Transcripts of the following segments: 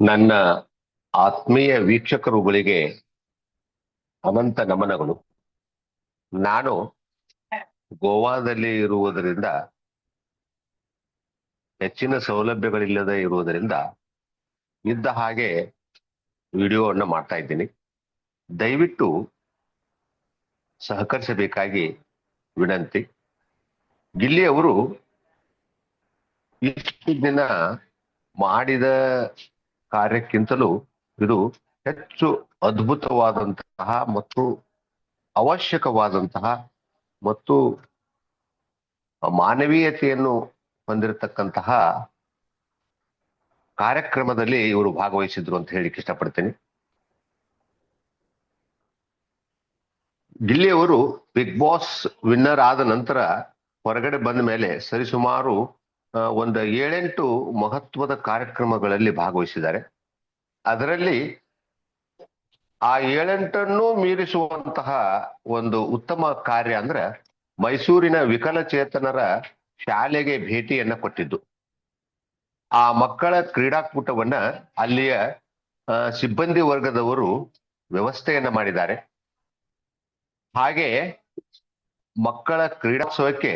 ನನ್ನ ಆತ್ಮೀಯ ವೀಕ್ಷಕರುಗಳಿಗೆ ಅನಂತ ನಮನಗಳು. ನಾನು ಗೋವಾದಲ್ಲಿ ಇರುವುದರಿಂದ ಹೆಚ್ಚಿನ ಸೌಲಭ್ಯಗಳಿಲ್ಲದೆ ಇರುವುದರಿಂದ ಇದ್ದ ಹಾಗೆ ವಿಡಿಯೋವನ್ನು ಮಾಡ್ತಾ ಇದ್ದೀನಿ. ದಯವಿಟ್ಟು ಸಹಕರಿಸಬೇಕಾಗಿ ವಿನಂತಿ. ಗಿಲ್ಲಿ ಅವರು ಇಷ್ಟು ದಿನ ಮಾಡಿದ ಕಾರ್ಯಕ್ಕಿಂತಲೂ ಇದು ಹೆಚ್ಚು ಅದ್ಭುತವಾದಂತಹ ಮತ್ತು ಅವಶ್ಯಕವಾದಂತಹ ಮತ್ತು ಮಾನವೀಯತೆಯನ್ನು ಹೊಂದಿರತಕ್ಕಂತಹ ಕಾರ್ಯಕ್ರಮದಲ್ಲಿ ಇವರು ಭಾಗವಹಿಸಿದ್ರು ಅಂತ ಹೇಳಿಕ್ಕೆ ಇಷ್ಟಪಡ್ತೇನೆ. ಗಿಲ್ಲಿ ಅವರು ಬಿಗ್ ಬಾಸ್ ವಿನ್ನರ್ ಆದ ನಂತರ ಹೊರಗಡೆ ಬಂದ ಮೇಲೆ ಸರಿಸುಮಾರು ಒಂದು 7-8 ಮಹತ್ವದ ಕಾರ್ಯಕ್ರಮಗಳಲ್ಲಿ ಭಾಗವಹಿಸಿದ್ದಾರೆ. ಅದರಲ್ಲಿ ಆ 7-8 ಮೀರಿಸುವಂತಹ ಒಂದು ಉತ್ತಮ ಕಾರ್ಯ ಅಂದ್ರೆ ಮೈಸೂರಿನ ವಿಕಲಚೇತನರ ಶಾಲೆಗೆ ಭೇಟಿಯನ್ನ ಕೊಟ್ಟಿದ್ದು. ಆ ಮಕ್ಕಳ ಕ್ರೀಡಾಕೂಟವನ್ನ ಅಲ್ಲಿಯ ಸಿಬ್ಬಂದಿ ವರ್ಗದವರು ವ್ಯವಸ್ಥೆಯನ್ನ ಮಾಡಿದ್ದಾರೆ. ಹಾಗೆ ಮಕ್ಕಳ ಕ್ರೀಡೋತ್ಸವಕ್ಕೆ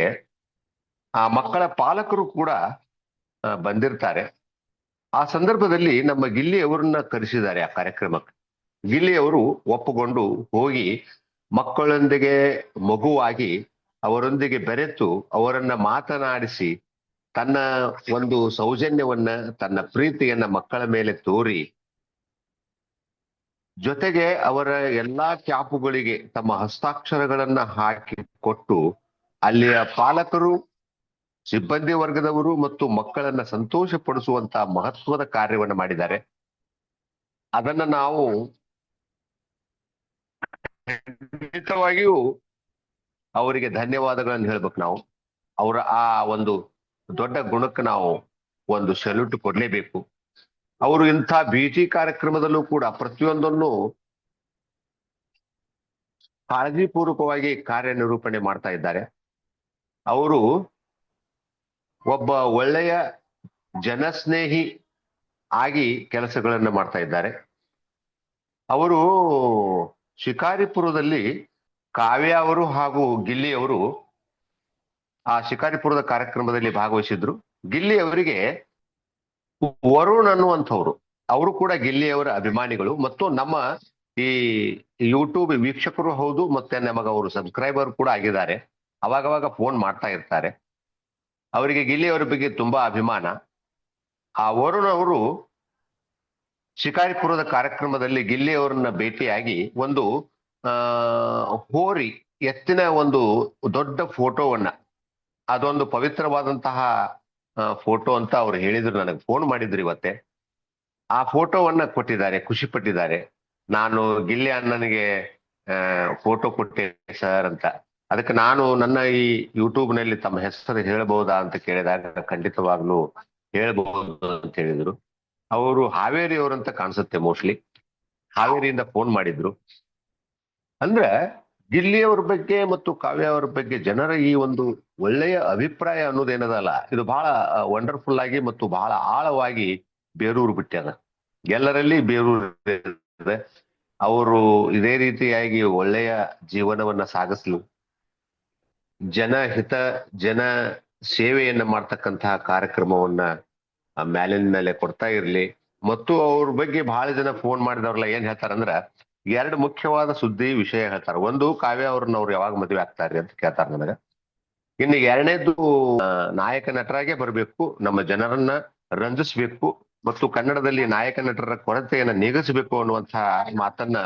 ಆ ಮಕ್ಕಳ ಪಾಲಕರು ಕೂಡ ಬಂದಿರ್ತಾರೆ. ಆ ಸಂದರ್ಭದಲ್ಲಿ ನಮ್ಮ ಗಿಲ್ಲಿ ಅವರನ್ನ ಕರೆಸಿದ್ದಾರೆ ಆ ಕಾರ್ಯಕ್ರಮಕ್ಕೆ. ಗಿಲ್ಲಿ ಅವರು ಒಪ್ಪುಕೊಂಡು ಹೋಗಿ ಮಕ್ಕಳೊಂದಿಗೆ ಮಗುವಾಗಿ ಅವರೊಂದಿಗೆ ಬೆರೆತು ಅವರನ್ನ ಮಾತನಾಡಿಸಿ ತನ್ನ ಒಂದು ಸೌಜನ್ಯವನ್ನ ತನ್ನ ಪ್ರೀತಿಯನ್ನ ಮಕ್ಕಳ ಮೇಲೆ ತೋರಿ ಜೊತೆಗೆ ಅವರ ಎಲ್ಲಾ ಕ್ಯಾಪುಗಳಿಗೆ ತಮ್ಮ ಹಸ್ತಾಕ್ಷರಗಳನ್ನ ಹಾಕಿ ಕೊಟ್ಟು ಅಲ್ಲಿಯ ಪಾಲಕರು, ಸಿಬ್ಬಂದಿ ವರ್ಗದವರು ಮತ್ತು ಮಕ್ಕಳನ್ನ ಸಂತೋಷ ಪಡಿಸುವಂತಹ ಮಹತ್ವದ ಕಾರ್ಯವನ್ನು ಮಾಡಿದ್ದಾರೆ. ಅದನ್ನ ನಾವು ಖಂಡಿತವಾಗಿಯೂ ಅವರಿಗೆ ಧನ್ಯವಾದಗಳನ್ನು ಹೇಳ್ಬೇಕು. ನಾವು ಅವರ ಆ ಒಂದು ದೊಡ್ಡ ಗುಣಕ್ಕೆ ನಾವು ಒಂದು ಸಲ್ಯೂಟ್ ಕೊಡ್ಲೇಬೇಕು. ಅವರು ಇಂಥ ಭೇಟಿ ಕಾರ್ಯಕ್ರಮದಲ್ಲೂ ಕೂಡ ಪ್ರತಿಯೊಂದನ್ನು ಕಾಳಜಿಪೂರ್ವಕವಾಗಿ ಕಾರ್ಯನಿರೂಪಣೆ ಮಾಡ್ತಾ ಇದ್ದಾರೆ. ಅವರು ಒಬ್ಬ ಒಳ್ಳೆಯ ಜನಸ್ನೇಹಿ ಆಗಿ ಕೆಲಸಗಳನ್ನ ಮಾಡ್ತಾ ಇದ್ದಾರೆ. ಅವರು ಶಿಕಾರಿಪುರದಲ್ಲಿ ಕಾವ್ಯ ಅವರು ಹಾಗೂ ಗಿಲ್ಲಿ ಅವರು ಆ ಶಿಕಾರಿಪುರದ ಕಾರ್ಯಕ್ರಮದಲ್ಲಿ ಭಾಗವಹಿಸಿದ್ರು. ಗಿಲ್ಲಿ ಅವರಿಗೆ ವರುಣ್ ಅನ್ನುವಂಥವ್ರು, ಅವರು ಕೂಡ ಗಿಲ್ಲಿಯವರ ಅಭಿಮಾನಿಗಳು ಮತ್ತು ನಮ್ಮ ಈ ಯೂಟ್ಯೂಬ್ ವೀಕ್ಷಕರು ಹೌದು, ಮತ್ತೆ ನಮಗ ಅವರು ಸಬ್ಸ್ಕ್ರೈಬರ್ ಕೂಡ ಆಗಿದ್ದಾರೆ. ಅವಾಗವಾಗ ಫೋನ್ ಮಾಡ್ತಾ ಇರ್ತಾರೆ. ಅವರಿಗೆ ಗಿಲ್ಲಿ ಅವರ ಬಗ್ಗೆ ತುಂಬಾ ಅಭಿಮಾನ. ಆ ವರುಣ್ ಅವರು ಶಿಕಾರಿಪುರದ ಕಾರ್ಯಕ್ರಮದಲ್ಲಿ ಗಿಲ್ಲಿ ಅವರನ್ನ ಭೇಟಿಯಾಗಿ ಒಂದು ಹೋರಿ ಎತ್ತಿನ ಒಂದು ದೊಡ್ಡ ಫೋಟೋವನ್ನ, ಅದೊಂದು ಪವಿತ್ರವಾದಂತಹ ಫೋಟೋ ಅಂತ ಅವ್ರು ಹೇಳಿದ್ರು, ನನಗೆ ಫೋನ್ ಮಾಡಿದ್ರು ಇವತ್ತೆ. ಆ ಫೋಟೋವನ್ನ ಕೊಟ್ಟಿದ್ದಾರೆ, ಖುಷಿ ಪಟ್ಟಿದ್ದಾರೆ. ನಾನು ಗಿಲ್ಲಿ ಅಣ್ಣನಿಗೆ ಫೋಟೋ ಕೊಟ್ಟೆ ಸರ್ ಅಂತ. ಅದಕ್ಕೆ ನಾನು ನನ್ನ ಈ ಯೂಟ್ಯೂಬ್ ನಲ್ಲಿ ತಮ್ಮ ಹೆಸರು ಹೇಳಬಹುದಾ ಅಂತ ಕೇಳಿದಾಗ ಖಂಡಿತವಾಗ್ಲೂ ಹೇಳ್ಬಹುದು ಅಂತ ಹೇಳಿದ್ರು. ಅವರು ಹಾವೇರಿ ಅವರಂತ ಕಾಣಿಸುತ್ತೆ, ಮೋಸ್ಟ್ಲಿ ಹಾವೇರಿಯಿಂದ ಫೋನ್ ಮಾಡಿದ್ರು. ಅಂದ್ರೆ ಗಿಲ್ಲಿ ಅವ್ರ ಬಗ್ಗೆ ಮತ್ತು ಕಾವ್ಯ ಅವ್ರ ಬಗ್ಗೆ ಜನರ ಈ ಒಂದು ಒಳ್ಳೆಯ ಅಭಿಪ್ರಾಯ ಅನ್ನೋದೇನದಲ್ಲ, ಇದು ಬಹಳ ವಂಡರ್ಫುಲ್ ಆಗಿ ಮತ್ತು ಬಹಳ ಆಳವಾಗಿ ಬೇರೂರು ಬಿಟ್ಟ್ಯದ. ಎಲ್ಲರಲ್ಲಿ ಬೇರೂರು ಇದೆ. ಅವರು ಇದೇ ರೀತಿಯಾಗಿ ಒಳ್ಳೆಯ ಜೀವನವನ್ನ ಸಾಗಿಸ್ಲು, ಜನಹಿತ ಜನ ಸೇವೆಯನ್ನ ಮಾಡ್ತಕ್ಕಂತಹ ಕಾರ್ಯಕ್ರಮವನ್ನ ಮ್ಯಾಲಿನ ಮೇಲೆ ಕೊಡ್ತಾ ಇರ್ಲಿ. ಮತ್ತು ಅವ್ರ ಬಗ್ಗೆ ಬಹಳ ಜನ ಫೋನ್ ಮಾಡಿದವ್ರಲ್ಲ ಏನ್ ಹೇಳ್ತಾರಂದ್ರ 2 ಮುಖ್ಯವಾದ ಸುದ್ದಿ ವಿಷಯ ಹೇಳ್ತಾರೆ. ಒಂದು, ಕಾವ್ಯ ಅವ್ರನ್ನ ಅವ್ರು ಯಾವಾಗ ಮದುವೆ ಆಗ್ತಾರೆ ಅಂತ ಕೇಳ್ತಾರೆ ನನಗ. ಇನ್ನು 2ನೇದು, ನಾಯಕ ನಟರಾಗೆ ಬರಬೇಕು, ನಮ್ಮ ಜನರನ್ನ ರಂಜಿಸ್ಬೇಕು ಮತ್ತು ಕನ್ನಡದಲ್ಲಿ ನಾಯಕ ನಟರ ಕೊರತೆಯನ್ನ ನೀಗಿಸಬೇಕು ಅನ್ನುವಂತಹ ಮಾತನ್ನ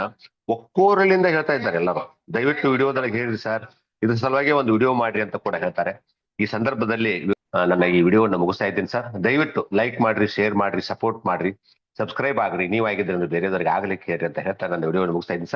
ಒಕ್ಕೋರಲಿಂದ ಹೇಳ್ತಾ ಇದ್ದಾರೆ ಎಲ್ಲರೂ. ದಯವಿಟ್ಟು ವಿಡಿಯೋದೊಳಗೆ ಹೇಳ್ರಿ ಸರ್, ಇದ್ರ ಸಲುವಾಗಿ ಒಂದು ವಿಡಿಯೋ ಮಾಡ್ರಿ ಅಂತ ಕೂಡ ಹೇಳ್ತಾರೆ. ಈ ಸಂದರ್ಭದಲ್ಲಿ ನನ್ನ ಈ ವಿಡಿಯೋವನ್ನು ಮುಗಿಸ್ತಾ ಇದ್ದೀನಿ ಸರ್. ದಯವಿಟ್ಟು ಲೈಕ್ ಮಾಡ್ರಿ, ಶೇರ್ ಮಾಡ್ರಿ, ಸಪೋರ್ಟ್ ಮಾಡ್ರಿ, ಸಬ್ಸ್ಕ್ರೈಬ್ ಆಗ್ರಿ. ನೀವಾಗಿದ್ರೆ ಬೇರೆದವ್ರಿಗೆ ಆಗ್ಲಿಕ್ಕೆ ಹೇಳ್ರಿ ಅಂತ ಹೇಳ್ತಾ ನನ್ನ ವಿಡಿಯೋವನ್ನು ಮುಗಿಸ್ತಾ ಇದ್ದೀನಿ ಸರ್.